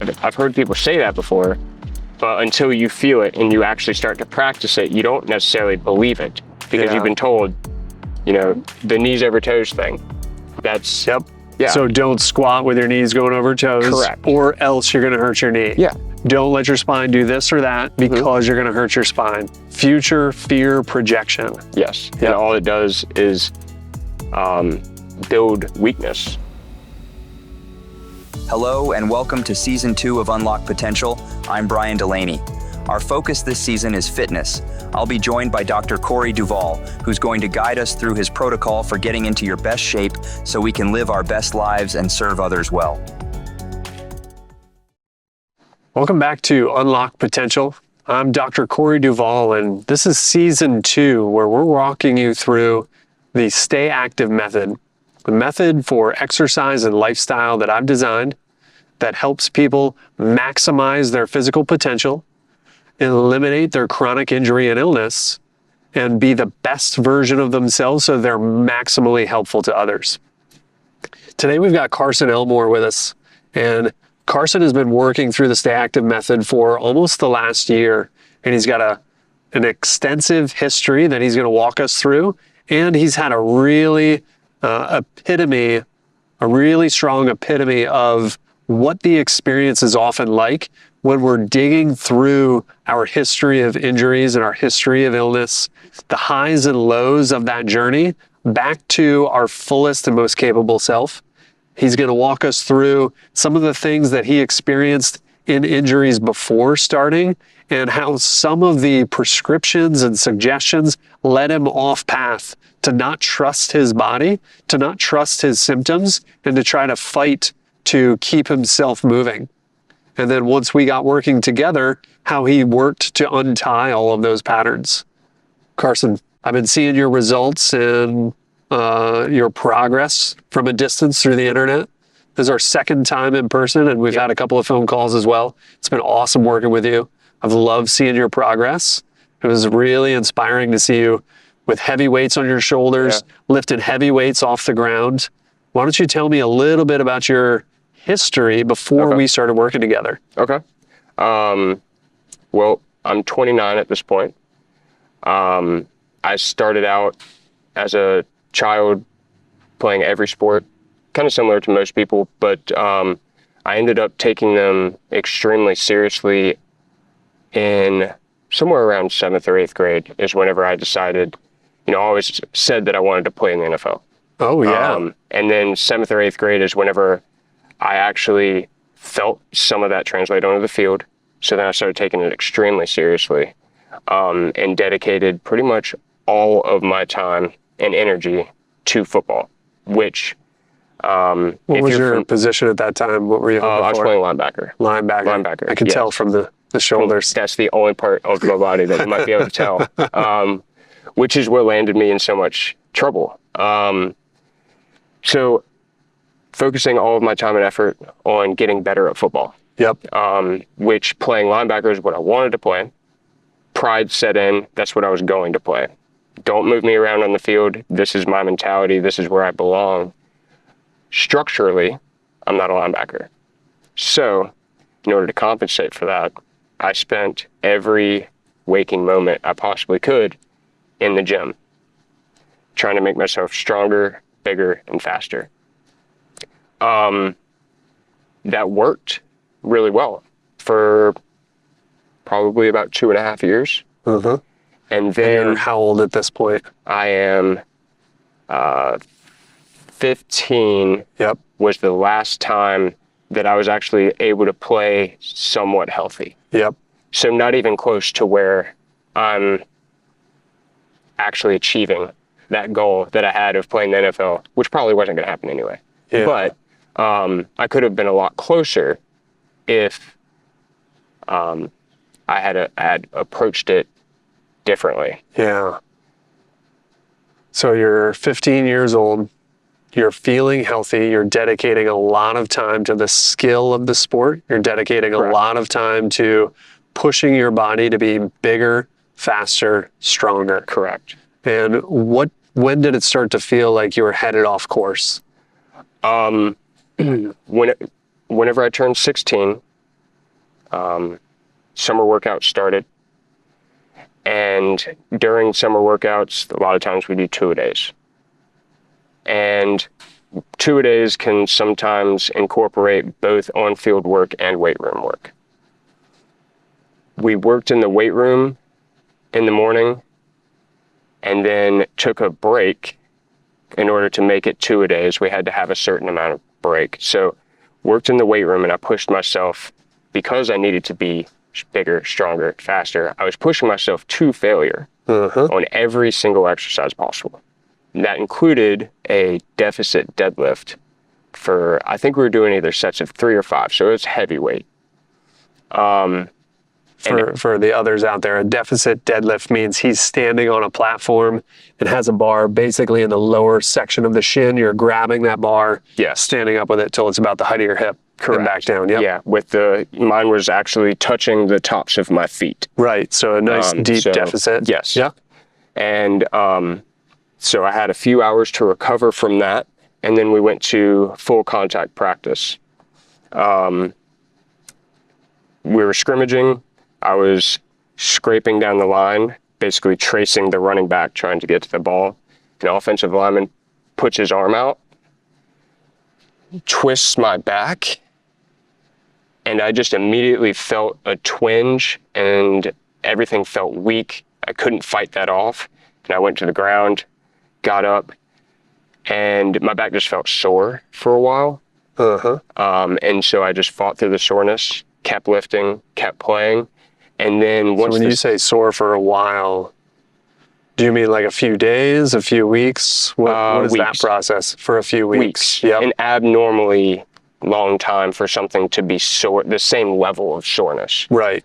I've heard people say that before, but until you feel it and you actually start to practice it, you don't necessarily believe it because you've been told, the knees over toes thing. That's Yep. Yeah. So don't squat with your knees going over toes. Correct. Or else you're going to hurt your knee. Yeah. Don't let your spine do this or that because you're going to hurt your spine. Future fear projection. Yes. Yep. And all it does is build weakness. Hello and welcome to Season 2 of Unlock Potential. I'm Brian Delaney. Our focus this season is fitness. I'll be joined by Dr. Duvall, who's going to guide us through his protocol for getting into your best shape so we can live our best lives and serve others well. Welcome back to Unlock Potential. I'm Dr. Duvall, and this is Season 2, where we're walking you through the Stay Active method, the method for exercise and lifestyle that I've designed that helps people maximize their physical potential, eliminate their chronic injury and illness, and be the best version of themselves so they're maximally helpful to others. Today we've got Carson Elmore with us, and Carson has been working through the Stay Active method for almost the last year, and he's got an extensive history that he's going to walk us through, and he's had a really strong epitome of what the experience is often like when we're digging through our history of injuries and our history of illness, the highs and lows of that journey back to our fullest and most capable self. He's going to walk us through some of the things that he experienced in injuries before starting and how some of the prescriptions and suggestions led him off path to not trust his body, to not trust his symptoms, and to try to fight to keep himself moving. And then once we got working together, how he worked to untie all of those patterns. Carson, I've been seeing your results and your progress from a distance through the internet. This is our second time in person, and we've had a couple of phone calls as well. It's been awesome working with you. I've loved seeing your progress. It was really inspiring to see you with heavy weights on your shoulders, lifting heavy weights off the ground. Why don't you tell me a little bit about your history before we started working together? Okay. Well, I'm 29 at this point. I started out as a child playing every sport, kind of similar to most people, but I ended up taking them extremely seriously in somewhere around 7th or 8th grade is whenever I decided, I always said that I wanted to play in the NFL. Oh, yeah. And then 7th or 8th grade is whenever I actually felt some of that translate onto the field. So then I started taking it extremely seriously and dedicated pretty much all of my time and energy to football, which... what was your position at that time? What were you hoping for? I was playing linebacker. Linebacker. I can tell from the shoulders. That's the only part of my body that you might be able to tell, which is what landed me in so much trouble. So focusing all of my time and effort on getting better at football. Yep. Which playing linebacker is what I wanted to play. Pride set in. That's what I was going to play. Don't move me around on the field. This is my mentality. This is where I belong. Structurally, I'm not a linebacker. So in order to compensate for that, I spent every waking moment I possibly could in the gym, trying to make myself stronger, bigger, and faster. That worked really well for probably about 2.5 years. And then... you're how old at this point? I am 15. Yep. Was the last time that I was actually able to play somewhat healthy. Yep. So not even close to where I'm actually achieving that goal that I had of playing the NFL, which probably wasn't going to happen anyway. Yeah. But I could have been a lot closer if I had approached it differently. Yeah. So you're 15 years old. You're feeling healthy. You're dedicating a lot of time to the skill of the sport. You're dedicating a lot of time to pushing your body to be bigger, faster, stronger. Correct. And when did it start to feel like you were headed off course? Whenever I turned 16, Summer workouts started. And during summer workouts, a lot of times we do 2-a-days. And 2-a-days can sometimes incorporate both on-field work and weight room work. We worked in the weight room in the morning and then took a break. In order to make it 2-a-days, we had to have a certain amount of break. So worked in the weight room and I pushed myself because I needed to be bigger, stronger, faster. I was pushing myself to failure on every single exercise possible. And that included a deficit deadlift for, I think we were doing either sets of 3 or 5. So it was heavyweight. For the others out there, a deficit deadlift means he's standing on a platform and has a bar basically in the lower section of the shin. You're grabbing that bar, standing up with it till it's about the height of your hip. Correct. And back down. Yep. Yeah, mine was actually touching the tops of my feet. Right. So a nice deep deficit. Yes. Yeah. And so I had a few hours to recover from that, and then we went to full contact practice. We were scrimmaging. I was scraping down the line, basically tracing the running back, trying to get to the ball. An offensive lineman puts his arm out, twists my back, and I just immediately felt a twinge and everything felt weak. I couldn't fight that off. And I went to the ground, got up, and my back just felt sore for a while. And so I just fought through the soreness, kept lifting, kept playing. And then once when you say sore for a while, do you mean like a few days, a few weeks? What is that process for a few weeks? Yep. An abnormally long time for something to be sore, the same level of soreness. Right.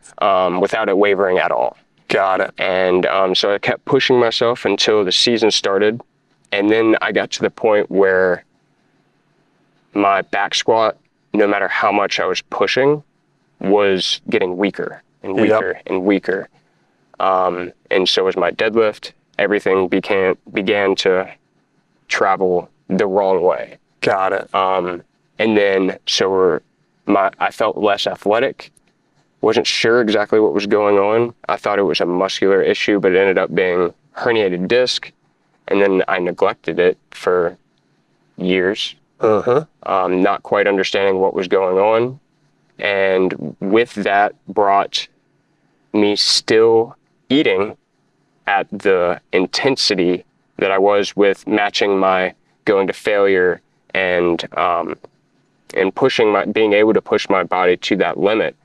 Without it wavering at all. Got it. And so I kept pushing myself until the season started. And then I got to the point where my back squat, no matter how much I was pushing, was getting weaker and weaker and weaker. And so was my deadlift. Everything began to travel the wrong way. Got it. And then I felt less athletic. Wasn't sure exactly what was going on. I thought it was a muscular issue, but it ended up being herniated disc. And then I neglected it for years, not quite understanding what was going on. And with that brought me still eating at the intensity that I was with matching my going to failure and being able to push my body to that limit.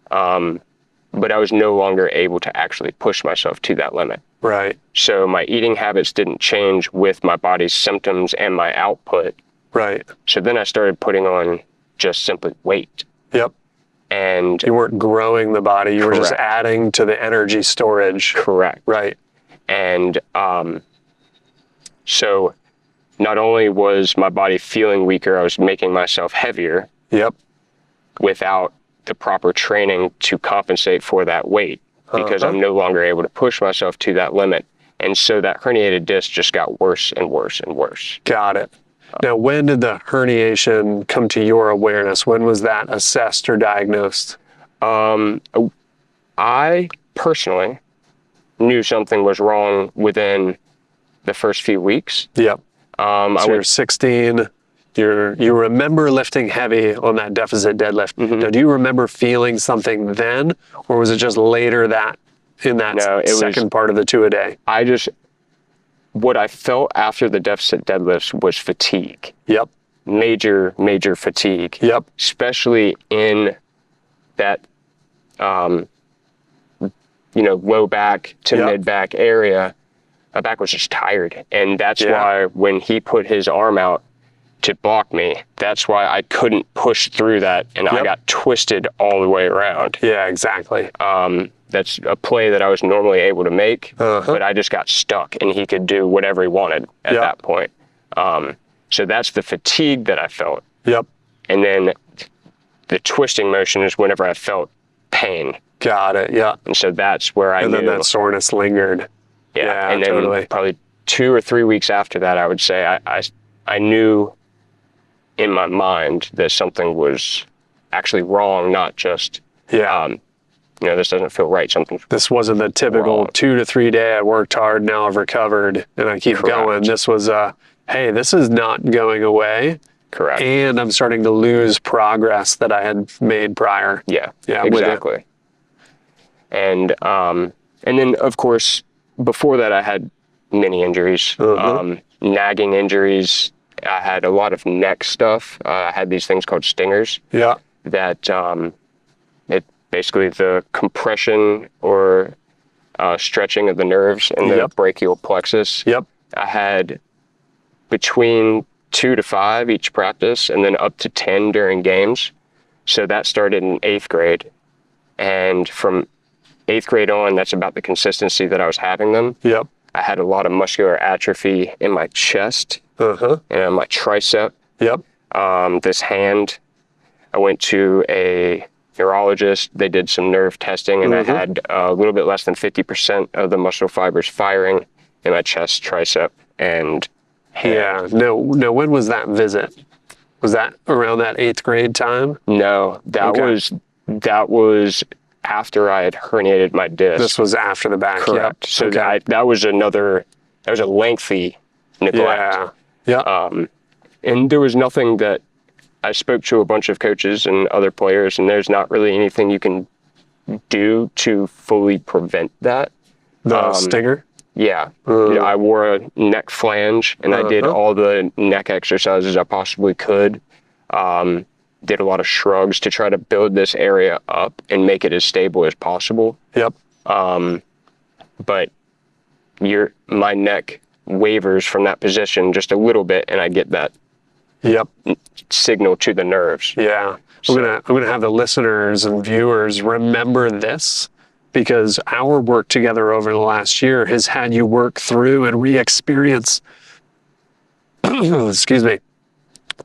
But I was no longer able to actually push myself to that limit. Right. So my eating habits didn't change with my body's symptoms and my output. Right. So then I started putting on just simply weight. Yep. And you weren't growing the body, you were just adding to the energy storage. Correct. Right. And so not only was my body feeling weaker, I was making myself heavier. Yep. Without the proper training to compensate for that weight, because I'm no longer able to push myself to that limit. And so that herniated disc just got worse and worse and worse. Got it. Now, when did the herniation come to your awareness? When was that assessed or diagnosed? I personally knew something was wrong within the first few weeks. Yep. So you're 16. You remember lifting heavy on that deficit deadlift. Now, do you remember feeling something then, or was it just later that in that second part of the 2-a-day? What I felt after the deficit deadlifts was fatigue. Yep. Major fatigue. Yep. Especially in that, low back to mid back area. My back was just tired. And that's why when he put his arm out to block me, that's why I couldn't push through that. And I got twisted all the way around. Yeah, exactly. That's a play that I was normally able to make, but I just got stuck and he could do whatever he wanted at that point. So that's the fatigue that I felt. Yep. And then the twisting motion is whenever I felt pain. Got it, yeah. And so that's where I knew. And then that soreness lingered. Yeah, and then probably 2 or 3 weeks after that, I would say I knew in my mind that something was actually wrong, not just Yeah. This doesn't feel right. This wasn't the typical wrong. 2 to 3 day, I worked hard, now I've recovered, and I keep Correct. going. This was, hey, this is not going away. Correct. And I'm starting to lose progress that I had made prior. Yeah, I'm with you. exactly. And then, of course, before that, I had many injuries, nagging injuries. I had a lot of neck stuff. I had these things called stingers. Yeah. That it basically the compression or stretching of the nerves in the brachial plexus. Yep. I had between 2 to 5 each practice, and then up to 10 during games. So that started in 8th grade. And from 8th grade on, that's about the consistency that I was having them. Yep. I had a lot of muscular atrophy in my chest and on my tricep. Yep. This hand, I went to a neurologist. They did some nerve testing, and I had a little bit less than 50% of the muscle fibers firing in my chest, tricep, and hand. Yeah. No, when was that visit? Was that around that 8th grade time? No, that was after I had herniated my disc. This was after the back. Correct. Yep. So that was a lengthy neglect. Yeah. And there was nothing that I spoke to a bunch of coaches and other players, and there's not really anything you can do to fully prevent that. The stinger? Yeah. I wore a neck flange, and I did all the neck exercises I possibly could. Did a lot of shrugs to try to build this area up and make it as stable as possible. Yep. But my neck wavers from that position just a little bit, and I get that signal to the nerves. Yeah. I'm gonna have the listeners and viewers remember this, because our work together over the last year has had you work through and re-experience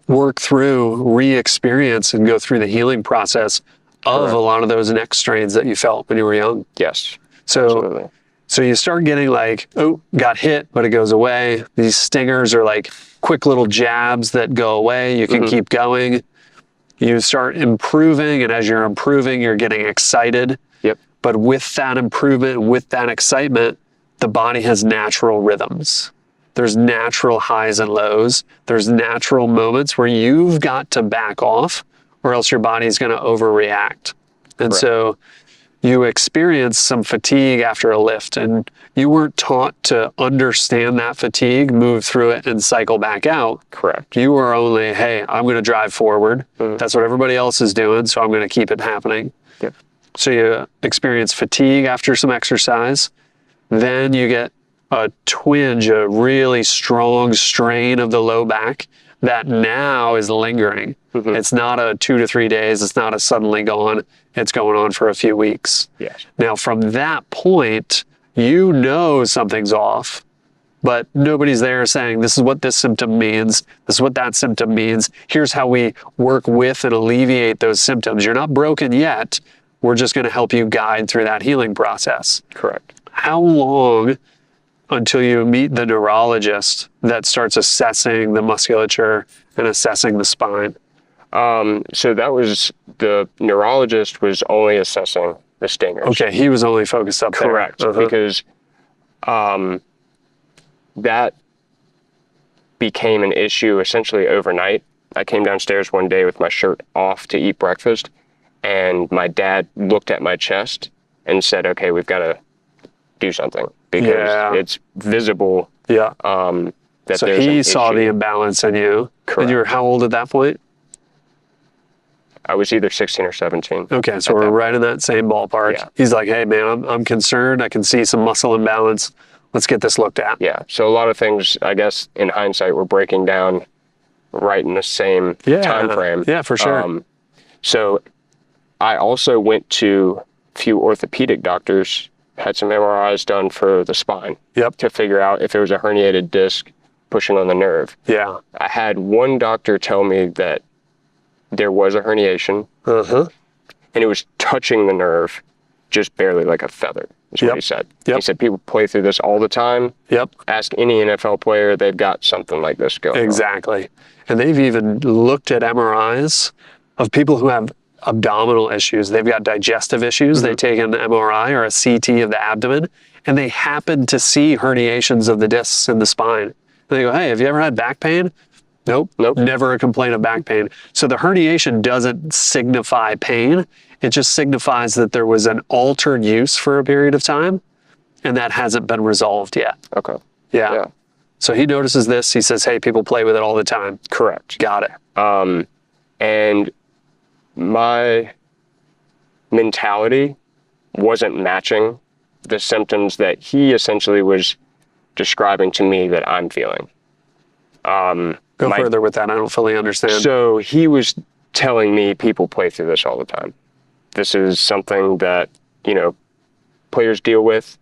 work through, re-experience, and go through the healing process of a lot of those neck strains that you felt when you were young. Yes. So Absolutely. So you start getting like, oh, got hit, but it goes away. These stingers are like quick little jabs that go away. You can keep going. You start improving, and as you're improving, you're getting excited. Yep. But with that improvement, with that excitement, the body has natural rhythms. There's natural highs and lows. There's natural moments where you've got to back off, or else your body's going to overreact. And so you experience some fatigue after a lift, and you weren't taught to understand that fatigue, move through it, and cycle back out. Correct. You were only, hey, I'm going to drive forward. That's what everybody else is doing, so I'm going to keep it happening. Yep. So you experience fatigue after some exercise. Then you get a twinge, a really strong strain of the low back that now is lingering. It's not a 2 to 3 days. It's not a suddenly gone. It's going on for a few weeks. Yes. Now, from that point, you know something's off, but nobody's there saying, this is what this symptom means. This is what that symptom means. Here's how we work with and alleviate those symptoms. You're not broken yet. We're just going to help you guide through that healing process. Correct. How long until you meet the neurologist that starts assessing the musculature and assessing the spine? So that was, the neurologist was only assessing the stingers. Okay, he was only focused up there. Correct, because that became an issue essentially overnight. I came downstairs one day with my shirt off to eat breakfast, and my dad looked at my chest and said, okay, we've got to do something, because it's visible. Yeah. That So there's he an saw issue. the imbalance in you. Correct. And you were how old at that point? I was either 16 or 17. Okay, so we're right in that same ballpark. Yeah. He's like, hey, man, I'm concerned. I can see some muscle imbalance. Let's get this looked at. Yeah, so a lot of things, I guess, in hindsight, were breaking down right in the same time frame. Yeah, for sure. So I also went to a few orthopedic doctors, had some MRIs done for the spine to figure out if it was a herniated disc pushing on the nerve. Yeah. I had one doctor tell me that there was a herniation, and it was touching the nerve just barely, like a feather, is what he said. He said people play through this all the time. Ask any NFL player, they've got something like this going on. Exactly. And they've even looked at MRIs of people who have abdominal issues. They've got digestive issues. They take an MRI or a CT of the abdomen, and they happen to see herniations of the discs in the spine. And they go, hey, have you ever had back pain? Nope. Never a complaint of back pain. So the herniation doesn't signify pain. It just signifies that there was an altered use for a period of time, and that hasn't been resolved yet. Okay. Yeah. So he notices this. He says, hey, people play with it all the time. Correct. Got it. And my mentality wasn't matching the symptoms that he essentially was describing to me that I'm feeling. Go further with that. I don't fully understand. So he was telling me people play through this all the time. This is something that, players deal with.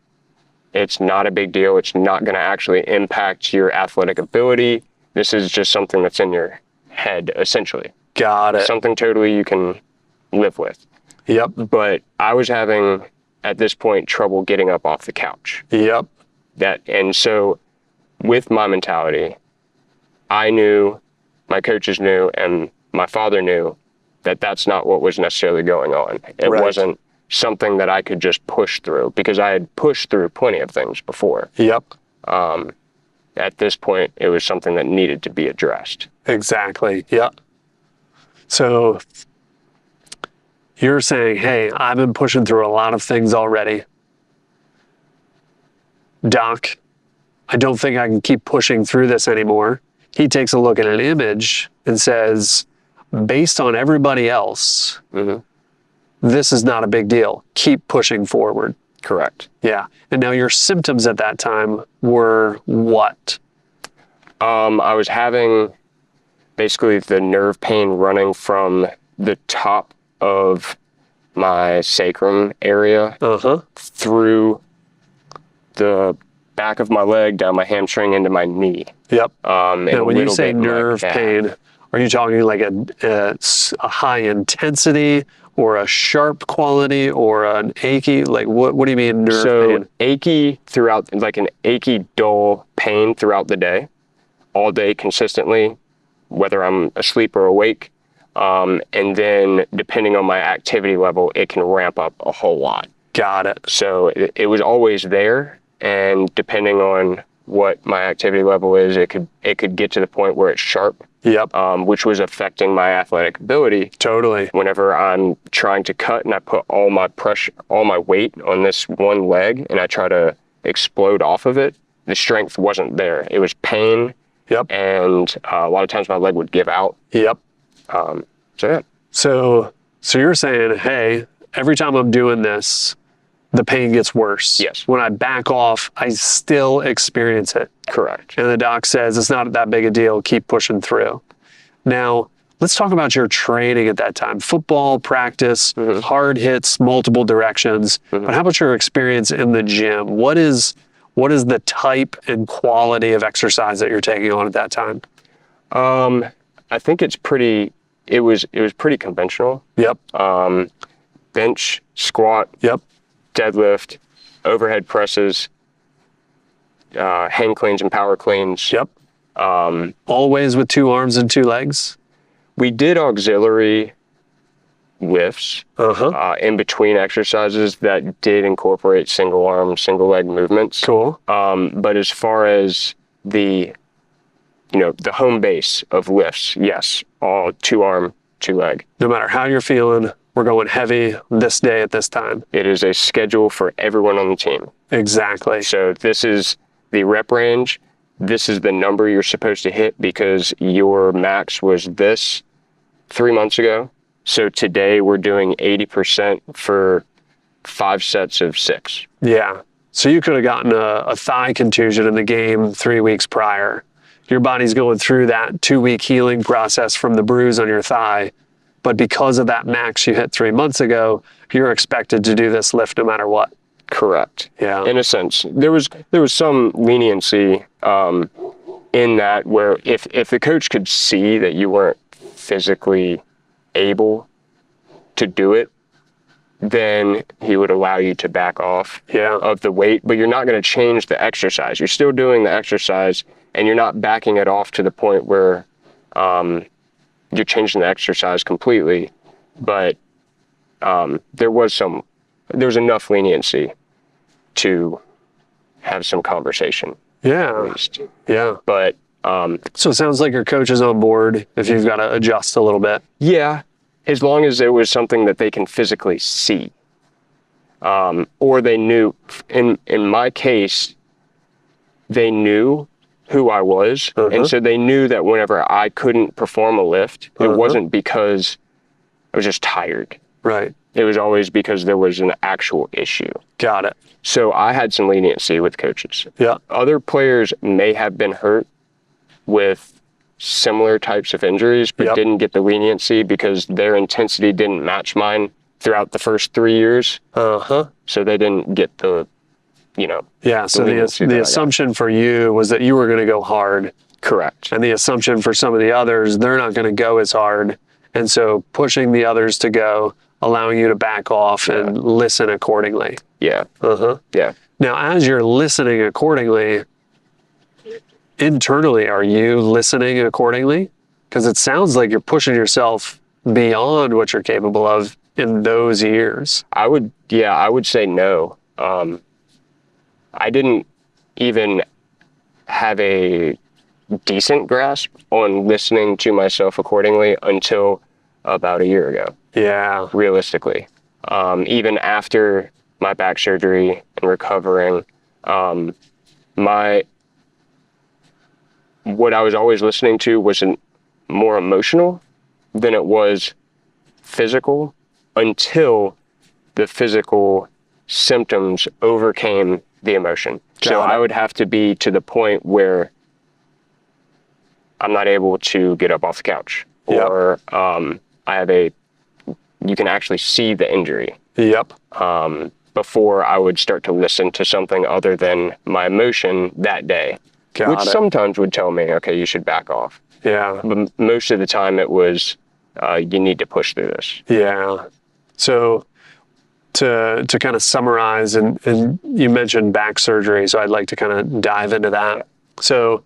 It's not a big deal. It's not going to actually impact your athletic ability. This is just something that's in your head, essentially. Got it. Something totally you can live with. Yep. But I was having, at this point, trouble getting up off the couch. Yep. And so with my mentality, I knew, my coaches knew, and my father knew that that's not what was necessarily going on. It wasn't something that I could just push through, because I had pushed through plenty of things before. Yep. At this point, it was something that needed to be addressed. Exactly. Yep. So you're saying, hey, I've been pushing through a lot of things already. Doc, I don't think I can keep pushing through this anymore. He takes a look at an image and says, based on everybody else, this is not a big deal. Keep pushing forward. Correct. Yeah. And now your symptoms at that time were what? I was having basically the nerve pain running from the top of my sacrum area through the back of my leg, down my hamstring, into my knee. Yep. And now, when you say nerve pain, are you talking like a high intensity or a sharp quality or an achy? Like what do you mean nerve pain? So achy throughout, like an achy, dull pain throughout the day, all day consistently, whether I'm asleep or awake. And then depending on my activity level, it can ramp up a whole lot. Got it. So it was always there. And depending on what my activity level is, it could get to the point where it's sharp. Yep. Which was affecting my athletic ability. Totally. Whenever I'm trying to cut and I put all my pressure, all my weight on this one leg, and I try to explode off of it, the strength wasn't there. It was pain. Yep. And a lot of times my leg would give out. Yep. So you're saying, hey, every time I'm doing this, the pain gets worse. Yes. When I back off, I still experience it. Correct. And the doc says, it's not that big a deal. Keep pushing through. Now, let's talk about your training at that time. Football, practice, hard hits, multiple directions. But how about your experience in the gym? What is the type and quality of exercise that you're taking on at that time? I think it was pretty conventional. Yep. Bench, squat. Yep. Deadlift, overhead presses, hang cleans and power cleans. Yep. Always with 2 arms and 2 legs? We did auxiliary lifts in between exercises that did incorporate single arm, single leg movements. Cool. But as far as the home base of lifts, yes, all 2 arm, 2 leg. No matter how you're feeling, we're going heavy this day at this time. It is a schedule for everyone on the team. Exactly. So this is the rep range. This is the number you're supposed to hit because your max was this 3 months ago. So today we're doing 80% for 5 sets of 6. Yeah. So you could have gotten a thigh contusion in the game 3 weeks prior. Your body's going through that 2-week healing process from the bruise on your thigh. But because of that max you hit 3 months ago, you're expected to do this lift no matter what. Correct. Yeah. In a sense, there was some leniency in that, where if the coach could see that you weren't physically able to do it, then he would allow you to back off of the weight. But you're not going to change the exercise. You're still doing the exercise, and you're not backing it off to the point where you're changing the exercise completely, but there was enough leniency to have some conversation. Yeah. At least. Yeah. But so it sounds like your coach is on board if you've got to adjust a little bit. yeah, as long as it was something that they can physically see. Or they knew, in my case, they knew who I was. And so they knew that whenever I couldn't perform a lift, it wasn't because I was just tired. Right. It was always because there was an actual issue. Got it. So I had some leniency with coaches. Yeah. Other players may have been hurt with similar types of injuries, but didn't get the leniency because their intensity didn't match mine throughout the first 3 years. So they didn't get the, Yeah, so the assumption for you was that you were going to go hard. Correct. And the assumption for some of the others, they're not going to go as hard. And so pushing the others to go, allowing you to back off and listen accordingly. Yeah. Yeah. Now, as you're listening accordingly, internally, are you listening accordingly? Because it sounds like you're pushing yourself beyond what you're capable of in those years. I would say no. I didn't even have a decent grasp on listening to myself accordingly until about a year ago. Yeah. Realistically. Even after my back surgery and recovering, what I was always listening to was more emotional than it was physical, until the physical symptoms overcame the emotion. So I would have to be to the point where I'm not able to get up off the couch, or you can actually see the injury. Yep. Before I would start to listen to something other than my emotion that day, which sometimes would tell me, okay, you should back off. Yeah. But most of the time it was, you need to push through this. Yeah. So to kind of summarize, and you mentioned back surgery, so I'd like to kind of dive into that. So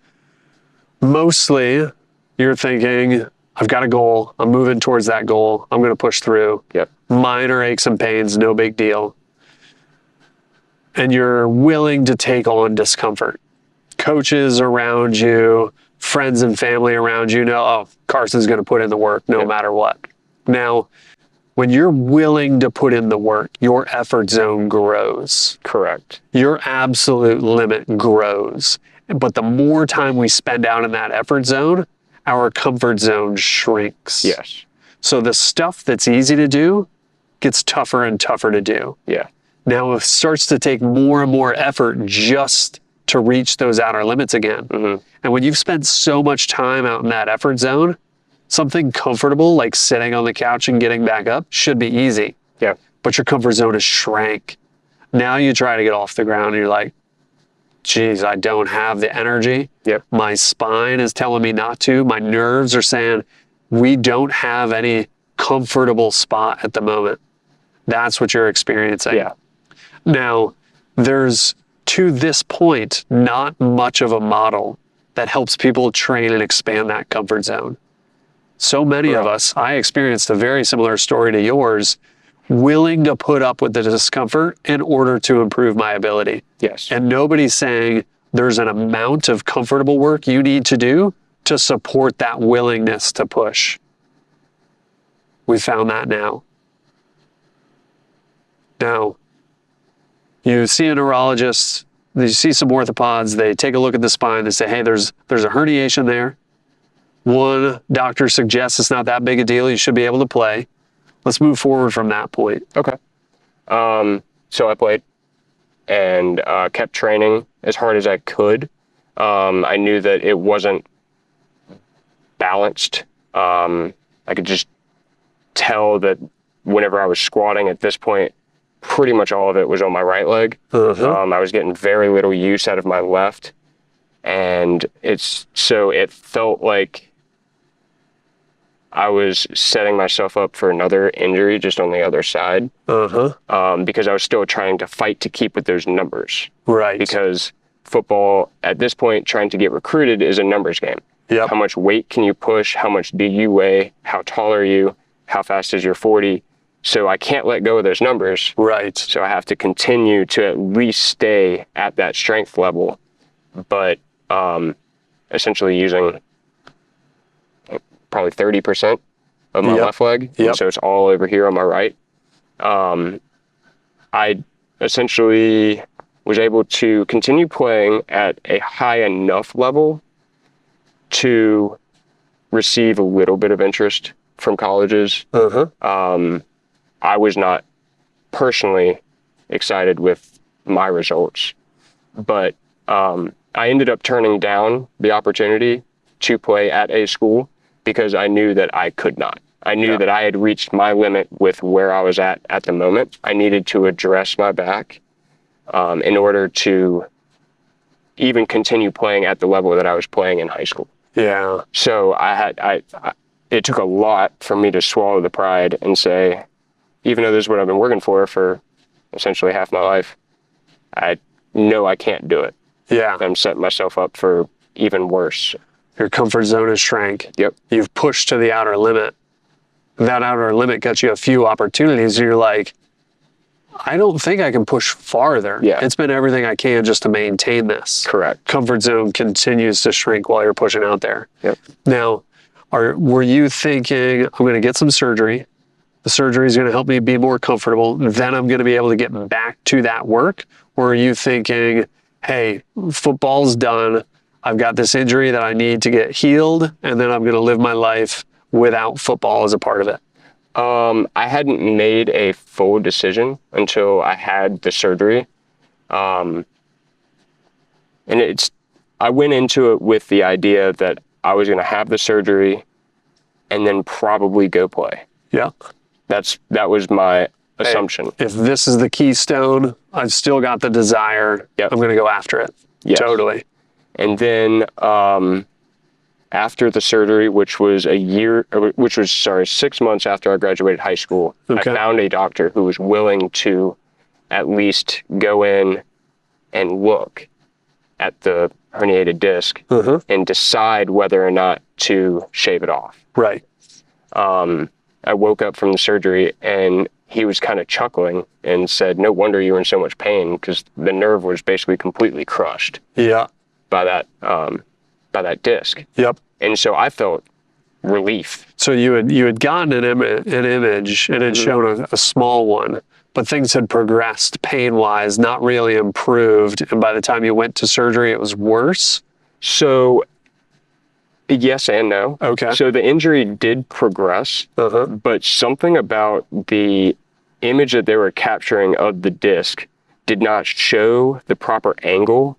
mostly you're thinking, I've got a goal, I'm moving towards that goal, I'm going to push through. Yep. Minor aches and pains, no big deal. And you're willing to take on discomfort. Coaches around you, friends and family around you know, oh, Carson's going to put in the work no matter what. Now, when you're willing to put in the work, your effort zone grows. Correct. Your absolute limit grows. But the more time we spend out in that effort zone, our comfort zone shrinks. Yes. So the stuff that's easy to do gets tougher and tougher to do. Yeah. Now it starts to take more and more effort just to reach those outer limits again. And when you've spent so much time out in that effort zone, something comfortable like sitting on the couch and getting back up should be easy. Yeah. But your comfort zone is shrank. Now you try to get off the ground and you're like, geez, I don't have the energy. Yep. My spine is telling me not to. My nerves are saying, we don't have any comfortable spot at the moment. That's what you're experiencing. Yeah. Now, there's, to this point, not much of a model that helps people train and expand that comfort zone. So many of us, I experienced a very similar story to yours, willing to put up with the discomfort in order to improve my ability. Yes. And nobody's saying there's an amount of comfortable work you need to do to support that willingness to push. We found that now. Now, you see a neurologist, you see some orthopods, they take a look at the spine, they say, hey, there's a herniation there. One doctor suggests it's not that big a deal, you should be able to play. Let's move forward from that point. Okay. So I played and kept training as hard as I could. I knew that it wasn't balanced. I could just tell that whenever I was squatting at this point, pretty much all of it was on my right leg. I was getting very little use out of my left. And it felt like I was setting myself up for another injury just on the other side. Because I was still trying to fight to keep with those numbers. Right. Because football, at this point, trying to get recruited is a numbers game. Yep. How much weight can you push? How much do you weigh? How tall are you? How fast is your 40? So I can't let go of those numbers. Right. So I have to continue to at least stay at that strength level, but essentially using probably 30% of my left leg. Yep. So it's all over here on my right. I essentially was able to continue playing at a high enough level to receive a little bit of interest from colleges. I was not personally excited with my results, but I ended up turning down the opportunity to play at a school because I knew that I could not. I knew that I had reached my limit with where I was at the moment. I needed to address my back in order to even continue playing at the level that I was playing in high school. Yeah. So it took a lot for me to swallow the pride and say, even though this is what I've been working for essentially half my life, I know I can't do it. Yeah. I'm setting myself up for even worse. Your comfort zone has shrank. Yep. You've pushed to the outer limit. That outer limit gets you a few opportunities. And you're like, I don't think I can push farther. Yeah. It's been everything I can just to maintain this. Correct. Comfort zone continues to shrink while you're pushing out there. Yep. Now, were you thinking, I'm going to get some surgery. The surgery is going to help me be more comfortable. Then I'm going to be able to get back to that work. Or are you thinking, hey, football's done. I've got this injury that I need to get healed. And then I'm going to live my life without football as a part of it. I hadn't made a full decision until I had the surgery. And I went into it with the idea that I was going to have the surgery and then probably go play. Yeah. That was my assumption. If this is the keystone, I've still got the desire. Yep. I'm going to go after it. Yes. Totally. And then after the surgery, which was 6 months after I graduated high school, Okay. I found a doctor who was willing to at least go in and look at the herniated disc and decide whether or not to shave it off. Right. I woke up from the surgery and he was kind of chuckling and said, "No wonder you were in so much pain, because the nerve was basically completely crushed Yeah. by that disc." Yep. And so I felt relief. So you had gotten an image and had shown a small one, but things had progressed pain-wise, not really improved. And by the time you went to surgery, it was worse? So yes and no. Okay. So the injury did progress, but something about the image that they were capturing of the disc did not show the proper angle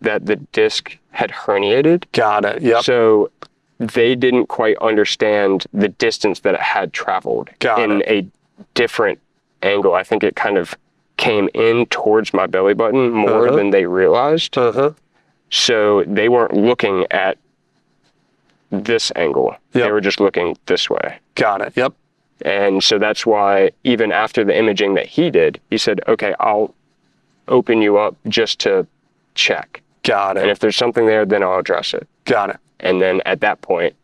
that the disc had herniated. Got it. Yep. So they didn't quite understand the distance that it had traveled in a different angle. I think it kind of came in towards my belly button more than they realized. So they weren't looking at this angle. Yep. They were just looking this way. Got it. Yep. And so that's why even after the imaging that he did, he said, "Okay, I'll open you up just to check. Got it. And if there's something there, then I'll address it." Got it. And then at that point,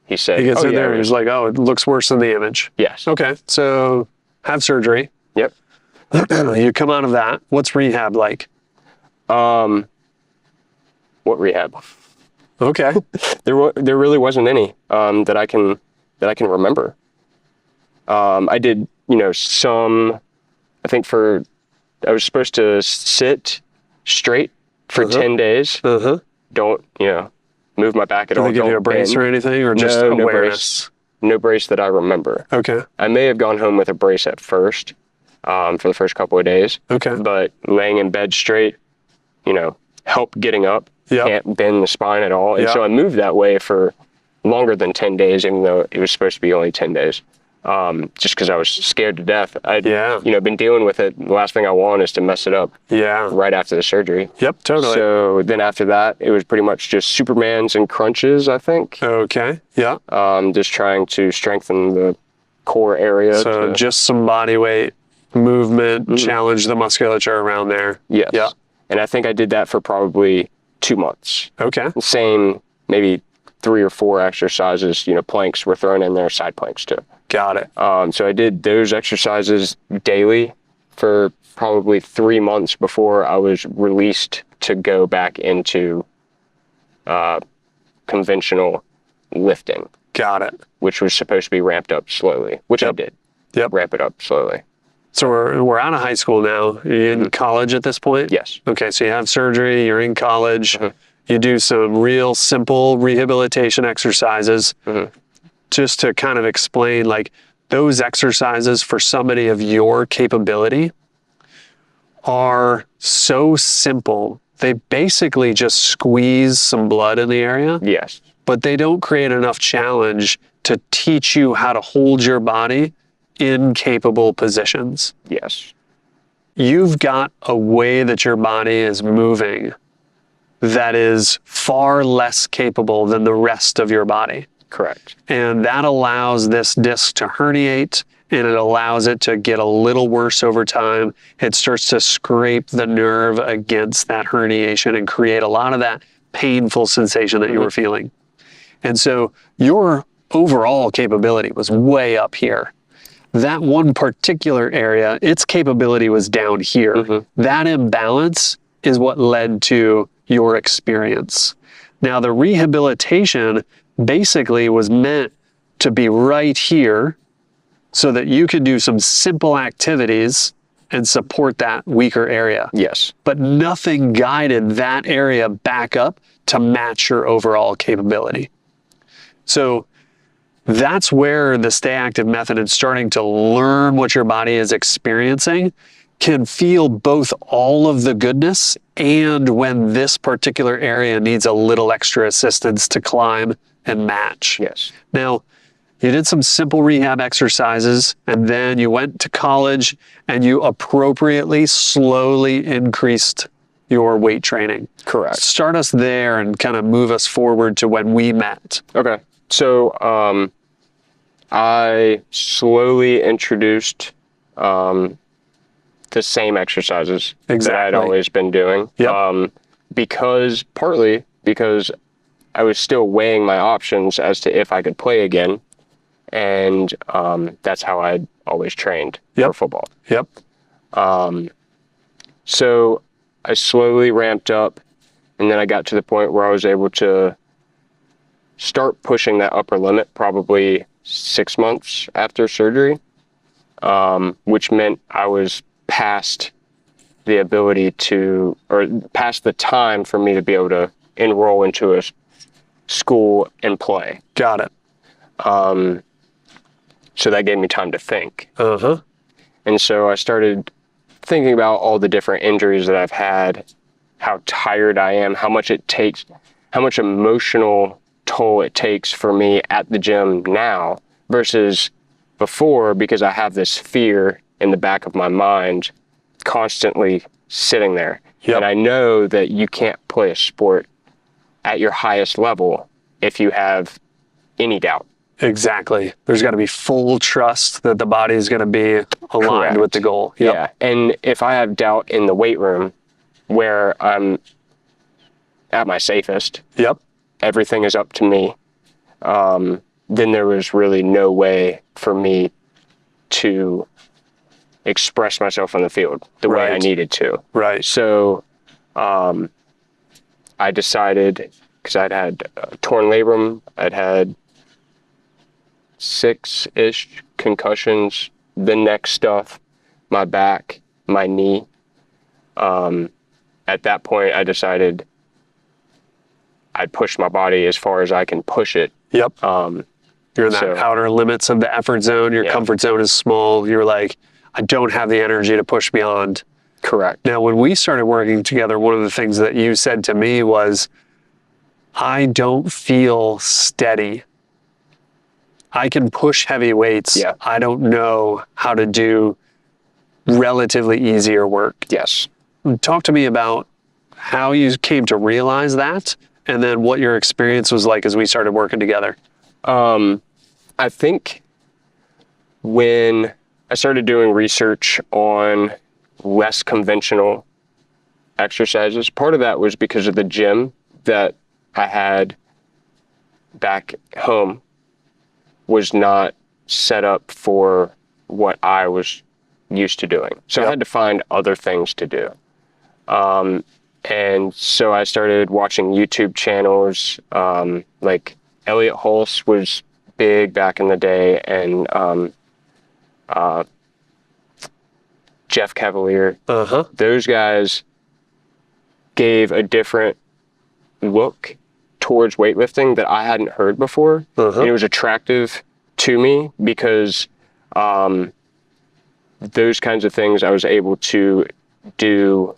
he said, He gets in there and yeah, he's like, oh, it looks worse than the image. yes. Okay. So have surgery. Yep. You come out of that. What's rehab like? What rehab? Okay. There really wasn't any that I can remember. I did, some. I think I was supposed to sit straight for 10 days. Don't move my back at all. Did they give you a brace or anything, or just No awareness? No brace that I remember. Okay. I may have gone home with a brace at first, for the first couple of days. Okay. But laying in bed straight, help getting up. Yep. Can't bend the spine at all. And Yep. so I moved that way for longer than 10 days, even though it was supposed to be only 10 days. Just because I was scared to death. I'd been dealing with it. The last thing I want is to mess it up Yeah. right after the surgery. Yep. Totally. So then after that, it was pretty much just Supermans and crunches, I think. Okay. Yeah. Just trying to strengthen the core area. So just some body weight movement, challenge the musculature around there. Yes. Yeah. And I think I did that for probably 2 months. Okay. Same, maybe 3 or 4 exercises. Planks were thrown in there, side planks too. Got it. So I did those exercises daily for probably 3 months before I was released to go back into conventional lifting. Got it. Which was supposed to be ramped up slowly, which I did. Yep. Ramp it up slowly. So we're out of high school now. Are you in college at this point? Yes. Okay, so you have surgery, you're in college, you do some real simple rehabilitation exercises. Just to kind of explain, like, those exercises for somebody of your capability are so simple. They basically just squeeze some blood in the area. Yes. But they don't create enough challenge to teach you how to hold your body in capable positions. Yes. You've got a way that your body is moving that is far less capable than the rest of your body. Correct. And that allows this disc to herniate, and it allows it to get a little worse over time. It starts to scrape the nerve against that herniation and create a lot of that painful sensation that you were feeling. And so your overall capability was way up here. That one particular area, its capability was down here. That imbalance is what led to your experience. Now, the rehabilitation basically was meant to be right here so that you could do some simple activities and support that weaker area. Yes. But nothing guided that area back up to match your overall capability. So that's where the Stay Active method and starting to learn what your body is experiencing can feel both all of the goodness and when this particular area needs a little extra assistance to climb and match. Yes. Now, you did some simple rehab exercises, and then you went to college and you appropriately, slowly increased your weight training. Correct. Start us there and kind of move us forward to when we met. Okay. So I slowly introduced the same exercises that I'd always been doing. Partly because I was still weighing my options as to if I could play again. And that's how I'd always trained for football. So I slowly ramped up, and then I got to the point where I was able to start pushing that upper limit probably 6 months after surgery, which meant I was past the ability to, or past the time for me to be able to enroll into a school and play. Got it. So that gave me time to think. Uh-huh. And so I started thinking about all the different injuries that I've had, how tired I am, how much it takes, how much emotional toll it takes for me at the gym now versus before, because I have this fear in the back of my mind constantly sitting there. Yep. And I know that you can't play a sport at your highest level if you have any doubt. Exactly. There's got to be full trust that the body is going to be aligned with the goal. Yep. Yeah. And if I have doubt in the weight room where I'm at my safest, everything is up to me, then there was really no way for me to express myself on the field the way I needed to. Right. So I decided, because I'd had torn labrum, I'd had 6-ish concussions, the neck stuff, my back, my knee. At that point, I decided I'd push my body as far as I can push it. Yep. You're in that outer limits of the effort zone. Your comfort zone is small. You're like, I don't have the energy to push beyond. Correct. Now, when we started working together, one of the things that you said to me was, I don't feel steady. I can push heavy weights. Yeah. I don't know how to do relatively easier work. Yes. Talk to me about how you came to realize that, and then what your experience was like as we started working together. I think when I started doing research on less conventional exercises, part of that was because of the gym that I had back home was not set up for what I was used to doing. So I had to find other things to do. And so I started watching YouTube channels, like Elliot Hulse was big back in the day, and Jeff Cavalier. Those guys gave a different look towards weightlifting that I hadn't heard before. And it was attractive to me because those kinds of things I was able to do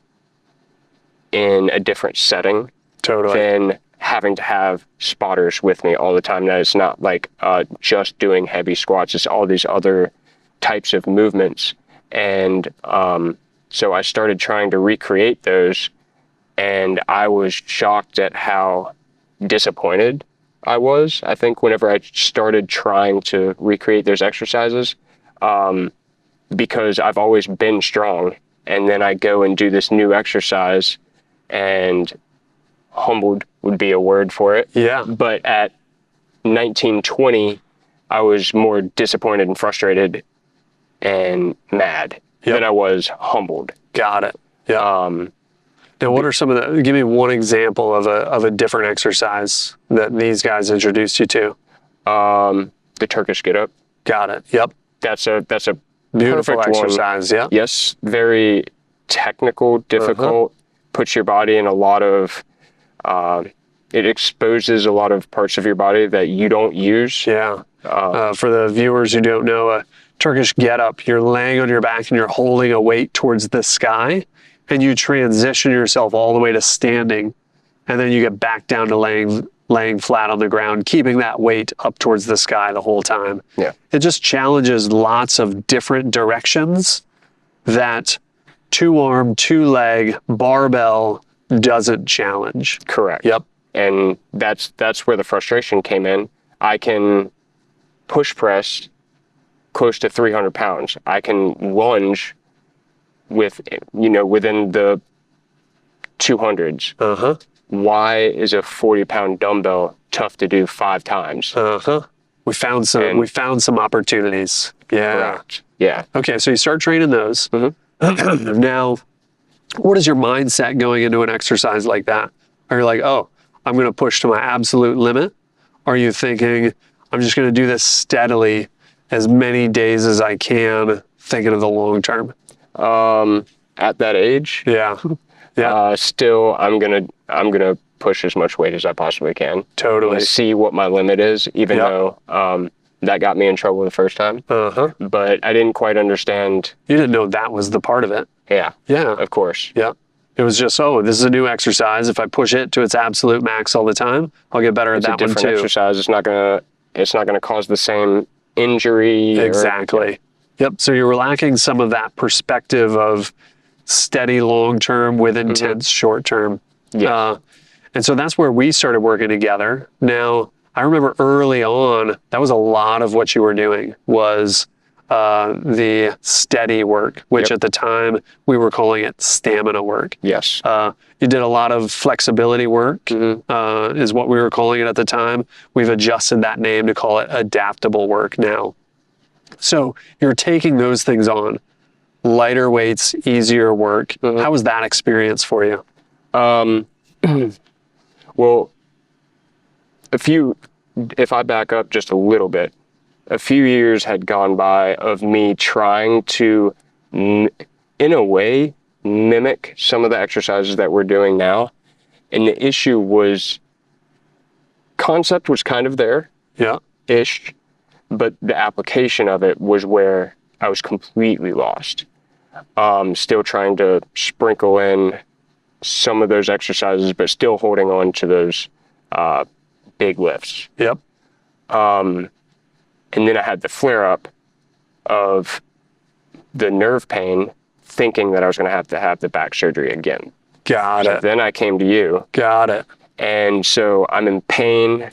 in a different setting than having to have spotters with me all the time. That it's not like just doing heavy squats. It's all these other types of movements. And so I started trying to recreate those, and I was shocked at how disappointed I was. I think whenever I started trying to recreate those exercises, because I've always been strong, and then I go and do this new exercise, and humbled would be a word for it. Yeah. But at 19, 20, I was more disappointed and frustrated and mad than I was humbled. Got it. Yeah. Now, what are some of the? Give me one example of a different exercise that these guys introduced you to. The Turkish get up. Got it. Yep. That's a Beautiful perfect exercise. one. Yeah. Yes, very technical, difficult. Puts your body in a lot of. It exposes a lot of parts of your body that you don't use. Yeah. For the viewers who don't know, a Turkish get-up, you're laying on your back and you're holding a weight towards the sky, and you transition yourself all the way to standing, and then you get back down to laying flat on the ground, keeping that weight up towards the sky the whole time. Yeah. It just challenges lots of different directions that two-arm, two-leg, barbell doesn't challenge. Correct. Yep. And that's where the frustration came in. I can push press close to 300 pounds. I can lunge with, within the 200s. Why is a 40-pound dumbbell tough to do 5 times? We found some opportunities. Yeah. Correct. Yeah. Okay, so you start training those. Now, what is your mindset going into an exercise like that? Are you like, oh, I'm going to push to my absolute limit? Are you thinking, I'm just going to do this steadily as many days as I can, thinking of the long term? At that age, still, I'm gonna push as much weight as I possibly can. Totally. See what my limit is, even though that got me in trouble the first time. But I didn't quite understand. You didn't know that was the part of it. Yeah. Yeah. Of course. Yeah. It was just, this is a new exercise. If I push it to its absolute max all the time, I'll get better at that one too. It's a different exercise. It's not gonna cause the same injury. Exactly. Yep. So you were lacking some of that perspective of steady long term with intense short term. Yeah. And so that's where we started working together. Now, I remember early on, that was a lot of what you were doing was the steady work, which at the time we were calling it stamina work. Yes. You did a lot of flexibility work, is what we were calling it at the time. We've adjusted that name to call it adaptable work now. So you're taking those things on, lighter weights, easier work. How was that experience for you? Well, if I back up just a little bit, a few years had gone by of me trying to, in a way, mimic some of the exercises that we're doing now. And the issue was, concept was kind of there. Ish. But the application of it was where I was completely lost. Still trying to sprinkle in some of those exercises, but still holding on to those big lifts. And then I had the flare-up of the nerve pain, thinking that I was going to have the back surgery again. Got it. Then I came to you. Got it. And so I'm in pain,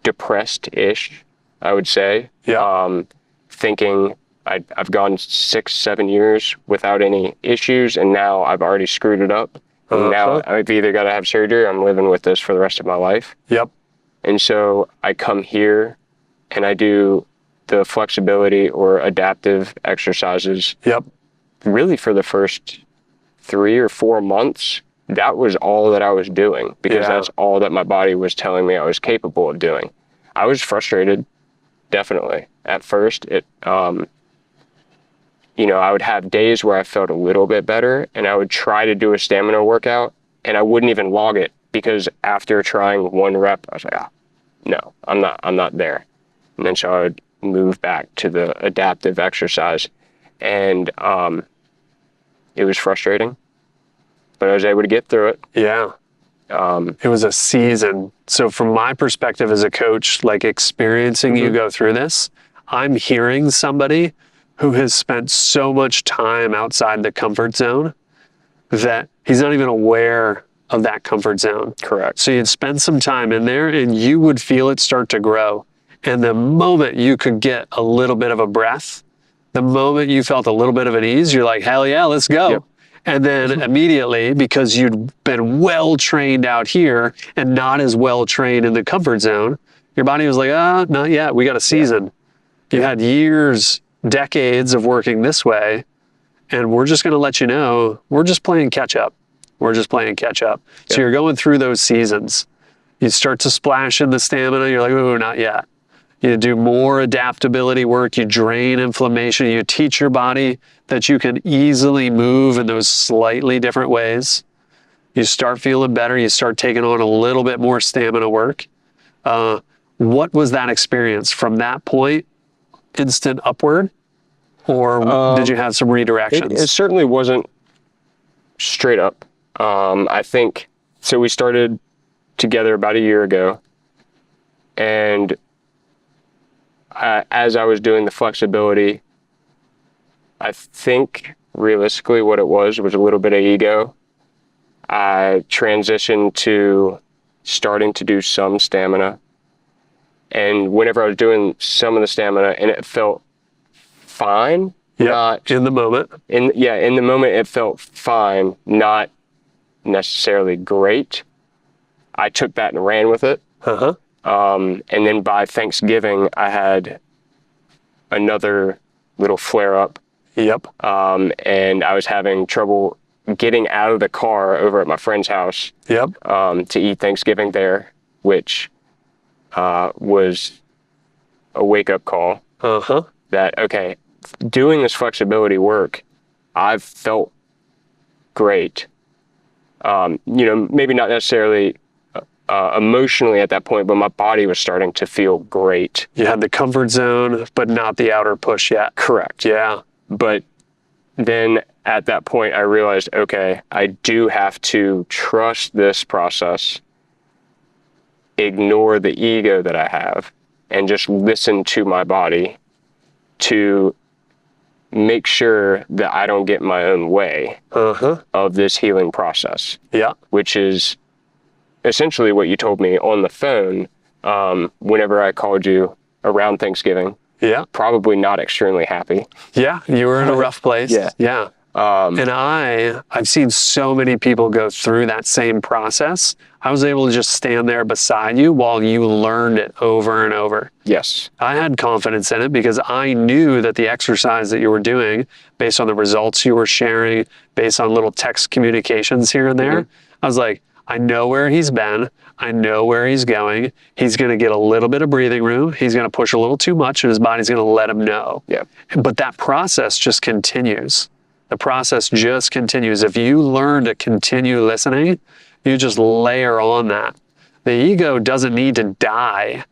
depressed-ish, I would say. Thinking I've gone 6-7 years without any issues, and now I've already screwed it up. And now I've either got to have surgery or I'm living with this for the rest of my life. And so I come here and I do the flexibility or adaptive exercises. Yep. Really for the first 3 or 4 months, that was all that I was doing, because that's all that my body was telling me I was capable of doing. I was frustrated, definitely. At first, I would have days where I felt a little bit better, and I would try to do a stamina workout, and I wouldn't even log it, because after trying 1 rep, I was like, no, I'm not there. And then so I would move back to the adaptive exercise, and it was frustrating, but I was able to get through it. Yeah. It was a season. So from my perspective as a coach, like experiencing you go through this, I'm hearing somebody who has spent so much time outside the comfort zone that he's not even aware of that comfort zone. Correct. So you'd spend some time in there and you would feel it start to grow. And the moment you could get a little bit of a breath, the moment you felt a little bit of an ease, you're like, hell yeah, let's go. Yep. And then immediately, because you'd been well trained out here and not as well trained in the comfort zone, your body was like, not yet. We got a season. You had years, decades of working this way, and we're just going to let you know, we're just playing catch up. We're just playing catch up. Yep. So you're going through those seasons. You start to splash in the stamina. You're like, oh, not yet. You do more adaptability work. You drain inflammation. You teach your body that you can easily move in those slightly different ways. You start feeling better. You start taking on a little bit more stamina work. What was that experience from that point? Instant upward? Or did you have some redirections? It certainly wasn't straight up. I think, so we started together about a year ago, and as I was doing the flexibility, I think realistically what it was a little bit of ego. I transitioned to starting to do some stamina, and whenever I was doing some of the stamina and it felt fine, not in the moment. In the moment it felt fine, not necessarily great. I took that and ran with it. And then by Thanksgiving, I had another little flare up. Yep. And I was having trouble getting out of the car over at my friend's house. Yep. To eat Thanksgiving there, which was a wake up call. That, okay, doing this flexibility work, I've felt great. Maybe not necessarily emotionally at that point, but my body was starting to feel great. You had the comfort zone, but not the outer push yet. Correct. Yeah. But then at that point, I realized, okay, I do have to trust this process, ignore the ego that I have, and just listen to my body to make sure that I don't get in my own way of this healing process. Yeah. Which is essentially what you told me on the phone whenever I called you around Thanksgiving. Yeah. Probably not extremely happy. Yeah. You were in a rough place. Yeah. Yeah. And I've seen so many people go through that same process. I was able to just stand there beside you while you learned it over and over. Yes. I had confidence in it because I knew that the exercise that you were doing, based on the results you were sharing, based on little text communications here and there, I was like, I know where he's been. I know where he's going. He's going to get a little bit of breathing room. He's going to push a little too much, and his body's going to let him know. Yeah. But that process just continues. The process just continues. If you learn to continue listening, you just layer on that. The ego doesn't need to die.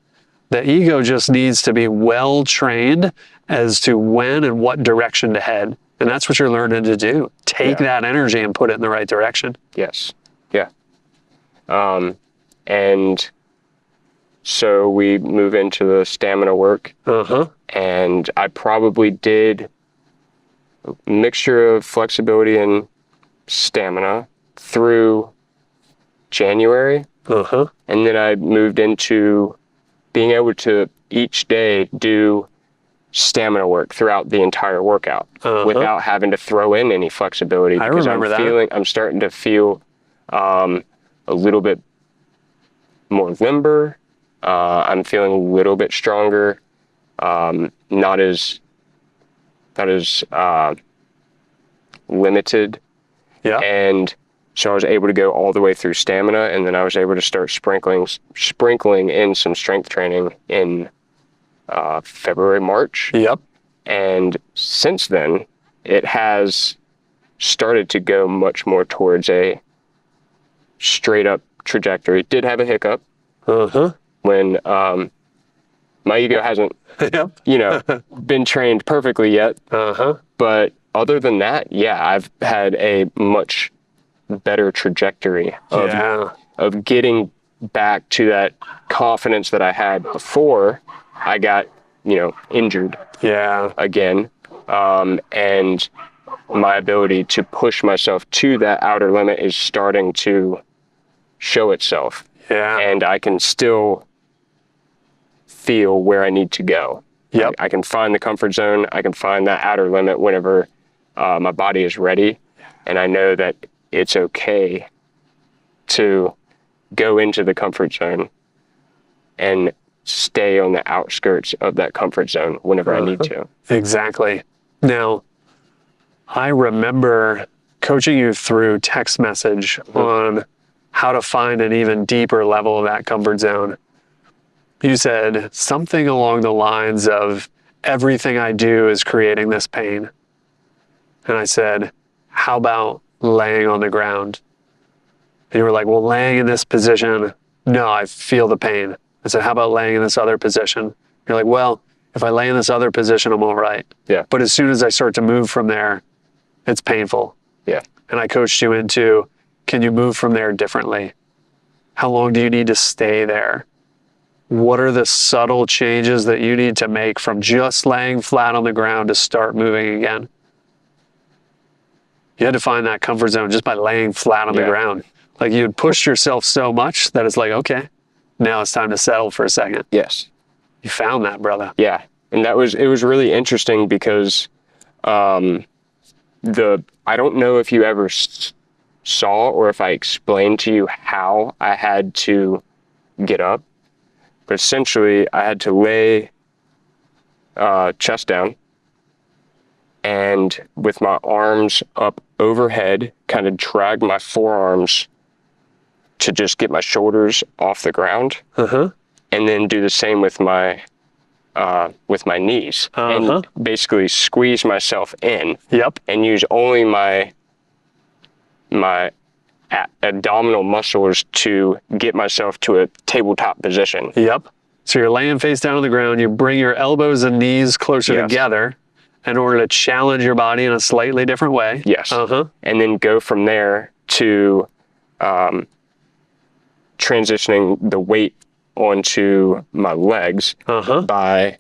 The ego just needs to be well trained as to when and what direction to head. And that's what you're learning to do. Take that energy and put it in the right direction. Yes. Yeah. And so we move into the stamina work. And I probably did a mixture of flexibility and stamina through January. And then I moved into being able to each day do stamina work throughout the entire workout without having to throw in any flexibility, because I'm starting to feel a little bit more limber, I'm feeling a little bit stronger, not as limited. Yeah. And so I was able to go all the way through stamina, and then I was able to start sprinkling in some strength training in February, March. Yep. And since then, it has started to go much more towards a straight up trajectory. Did have a hiccup when my ego hasn't, Yep. been trained perfectly yet. But other than that, yeah, I've had a much better trajectory of getting back to that confidence that I had before I got, injured again. And my ability to push myself to that outer limit is starting to show itself. Yeah. And I can still feel where I need to go. Yep. I can find the comfort zone. I can find that outer limit whenever my body is ready. And I know that it's okay to go into the comfort zone and stay on the outskirts of that comfort zone whenever I need to. Exactly. Now, I remember coaching you through text message on how to find an even deeper level of that comfort zone. You said something along the lines of, everything I do is creating this pain. And I said, how about laying on the ground? And you were like, well, laying in this position, no, I feel the pain. I said, how about laying in this other position? You're like, well, if I lay in this other position, I'm all right. Yeah. But as soon as I start to move from there, it's painful. Yeah. And I coached you into, can you move from there differently? How long do you need to stay there? What are the subtle changes that you need to make from just laying flat on the ground to start moving again? You had to find that comfort zone just by laying flat on the ground. Like, you had pushed yourself so much that it's like, okay, now it's time to settle for a second. Yes. You found that, brother. Yeah. And it was really interesting because I don't know if you ever saw or if I explained to you how I had to get up, but essentially I had to lay chest down and with my arms up overhead, kind of drag my forearms to just get my shoulders off the ground, and then do the same with my knees, and basically squeeze myself in. Yep. And use only my abdominal muscles to get myself to a tabletop position. Yep. So you're laying face down on the ground. You bring your elbows and knees closer together in order to challenge your body in a slightly different way. Yes. And then go from there to transitioning the weight onto my legs by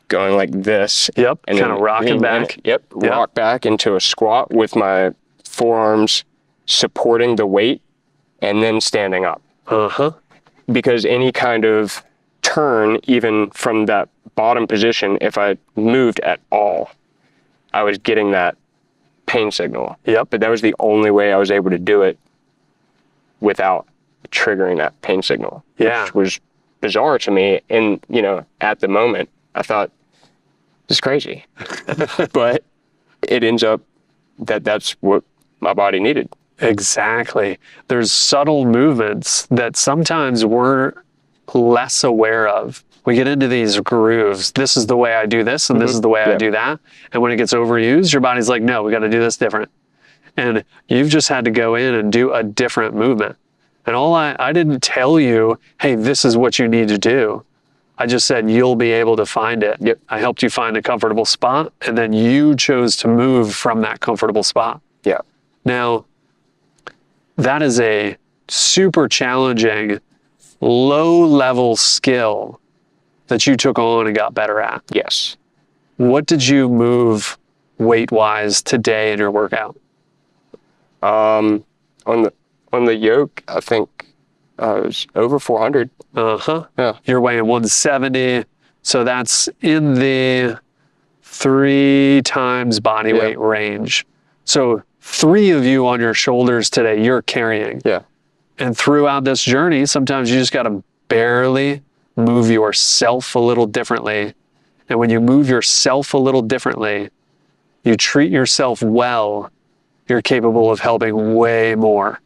going like this. Yep. And kind of rocking back. Rock back into a squat with my forearms supporting the weight and then standing up. Because any kind of turn, even from that bottom position, if I moved at all, I was getting that pain signal. Yep. But that was the only way I was able to do it without triggering that pain signal. Yeah. Which was bizarre to me. And, at the moment, I thought, this is crazy. But it ends up that's what my body needed. Exactly. There's subtle movements that sometimes we're less aware of. We get into these grooves. This is the way I do this, and this is the way I do that. And when it gets overused, your body's like, no, we got to do this different. And you've just had to go in and do a different movement. And I didn't tell you, hey, this is what you need to do. I just said, you'll be able to find it. Yep. I helped you find a comfortable spot, and then you chose to move from that comfortable spot. Yeah. Now, that is a super challenging, low-level skill that you took on and got better at. Yes. What did you move weight-wise today in your workout? On the yoke, I think it was over 400. Yeah. You're weighing 170, so that's in the 3 times body weight range. So 3 of you on your shoulders today, you're carrying. Yeah. And throughout this journey, sometimes you just got to barely move yourself a little differently. And when you move yourself a little differently, you treat yourself well, you're capable of helping way more.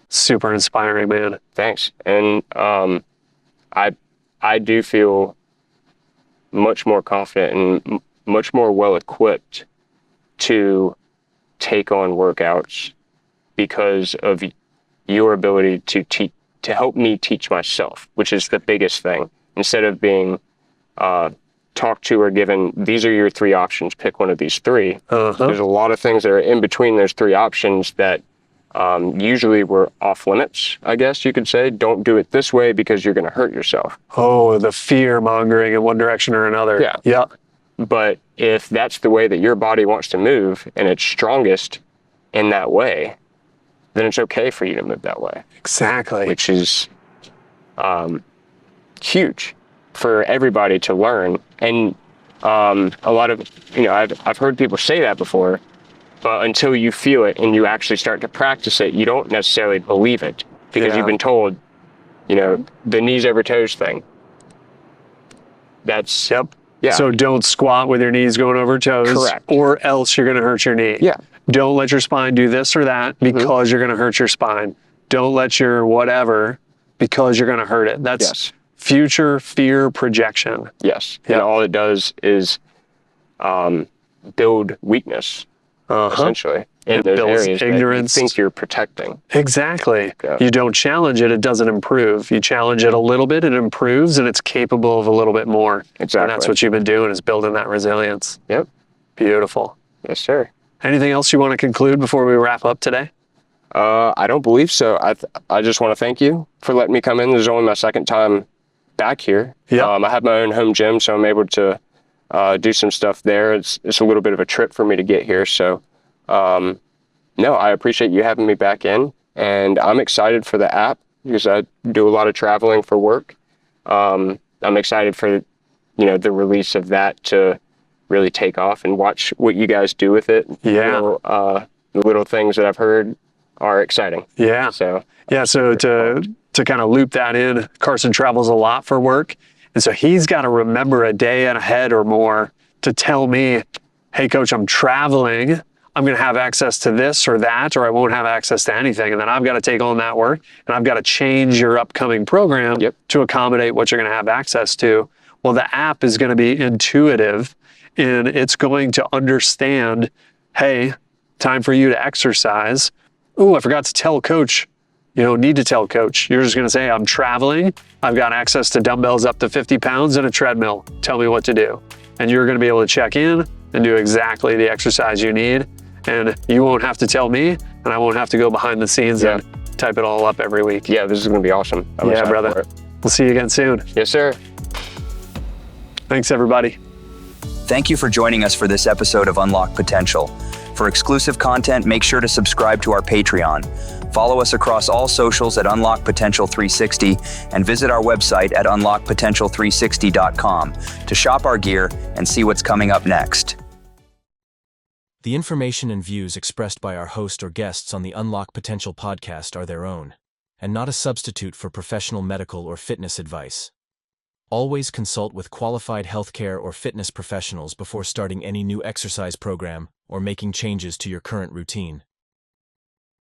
Super inspiring, man. Thanks. And I do feel much more confident and much more well equipped to take on workouts because of your ability to help me teach myself, which is the biggest thing. Instead of being talked to or given, these are your 3 options, pick one of these 3. There's a lot of things that are in between those 3 options that usually were off limits, I guess you could say. Don't do it this way because you're going to hurt yourself. Oh, the fear mongering in one direction or another. Yeah. Yeah. But if that's the way that your body wants to move and it's strongest in that way, then it's okay for you to move that way. Exactly. Which is huge for everybody to learn. And a lot of, I've heard people say that before, but until you feel it and you actually start to practice it, you don't necessarily believe it because you've been told, the knees over toes thing. That's, Yep. yeah. So don't squat with your knees going over toes. Correct. Or else you're going to hurt your knee. Yeah. Don't let your spine do this or that because you're going to hurt your spine. Don't let your whatever because you're going to hurt it. That's future fear projection. Yes. Yep. And all it does is build weakness, essentially, in It those builds areas ignorance. that you think you're protecting. Exactly. Yeah. You don't challenge it, it doesn't improve. You challenge it a little bit, it improves, and it's capable of a little bit more. Exactly. And that's what you've been doing, is building that resilience. Yep. Beautiful. Yes, sir. Anything else you want to conclude before we wrap up today? I don't believe so. I just want to thank you for letting me come in. This is only my 2nd time back here. Yep. I have my own home gym, so I'm able to do some stuff there. It's a little bit of a trip for me to get here. So, no, I appreciate you having me back in, and I'm excited for the app because I do a lot of traveling for work. I'm excited for, the release of that to really take off and watch what you guys do with it. Yeah. The little things that I've heard are exciting. Yeah. So to kind of loop that in, Carson travels a lot for work. And so he's got to remember a day ahead or more to tell me, hey, coach, I'm traveling. I'm going to have access to this or that, or I won't have access to anything. And then I've got to take on that work, and I've got to change your upcoming program to accommodate what you're going to have access to. Well, the app is going to be intuitive, and it's going to understand, hey, time for you to exercise. Oh, I forgot to tell coach. You don't need to tell coach. You're just going to say, I'm traveling. I've got access to dumbbells up to 50 pounds and a treadmill. Tell me what to do. And you're going to be able to check in and do exactly the exercise you need. And you won't have to tell me, and I won't have to go behind the scenes and type it all up every week. Yeah, this is going to be awesome. I'm excited brother. for it. We'll see you again soon. Yes, sir. Thanks, everybody. Thank you for joining us for this episode of Unlock Potential. For exclusive content, make sure to subscribe to our Patreon. Follow us across all socials at Unlock Potential 360 and visit our website at unlockpotential360.com to shop our gear and see what's coming up next. The information and views expressed by our host or guests on the Unlock Potential podcast are their own, and not a substitute for professional medical or fitness advice. Always consult with qualified healthcare or fitness professionals before starting any new exercise program or making changes to your current routine.